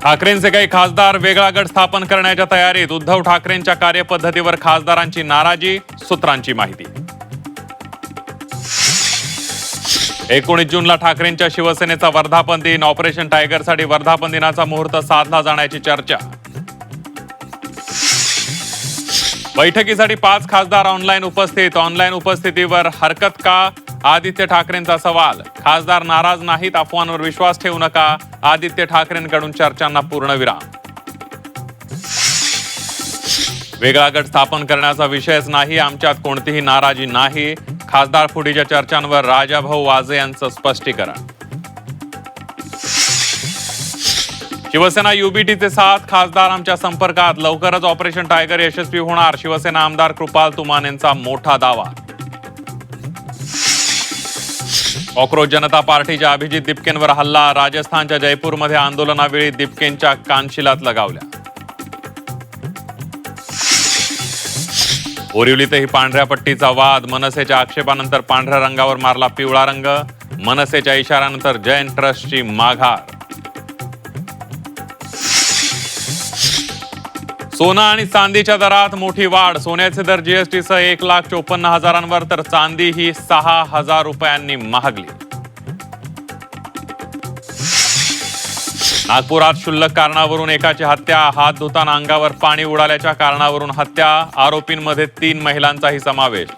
ठाकरेंचे काही खासदार वेगळा गट स्थापन करण्याच्या तयारीत. उद्धव ठाकरेंच्या कार्यपद्धतीवर खासदारांची नाराजी. सूत्रांची माहिती. 19 जूनला ठाकरेंच्या शिवसेनेचा वर्धापन दिन. ऑपरेशन टायगरसाठी वर्धापन दिनाचा मुहूर्त साधला जाण्याची चर्चा. बैठकीसाठी 5 खासदार ऑनलाईन उपस्थित. ऑनलाईन उपस्थितीवर हरकत का? आदित्य ठाकरेंचा सवाल. खासदार नाराज नाहीत, अफवांवर विश्वास ठेवू नका. आदित्य ठाकरेंकडून चर्चांना पूर्णविराम. वेगळा गट स्थापन करण्याचा विषयच नाही, आमच्यात कोणतीही नाराजी नाही. खासदार फुटीच्या चर्चांवर राजाभाऊ वाजे यांचं स्पष्टीकरण. शिवसेना युबीटीचे 7 खासदार आमच्या संपर्कात. लवकरच ऑपरेशन टायगर यशस्वी होणार. शिवसेना आमदार कृपाल तुमानेंचा मोठा दावा. कॉक्रोच जनता पार्टीच्या अभिजित दिपकेंवर हल्ला. राजस्थानच्या जयपूरमध्ये आंदोलनावेळी दिपकेंच्या कानशिलात लगावल्या. बोरिवलीतही पांढऱ्या पट्टीचा वाद. मनसेच्या आक्षेपानंतर पांढऱ्या रंगावर मारला पिवळा रंग. मनसेच्या इशाऱ्यानंतर जैन ट्रस्टची माघार. सोनं आणि चांदीच्या दरात मोठी वाढ. सोन्याचे दर जीएसटीसह 1,54,000 तर चांदी ही 6,000 रुपयांनी महागली. नागपुरात क्षुल्लक कारणावरून एकाची हत्या. हात धुताना अंगावर पाणी उडाल्याच्या कारणावरून हत्या. आरोपींमध्ये 3 महिलांचाही समावेश.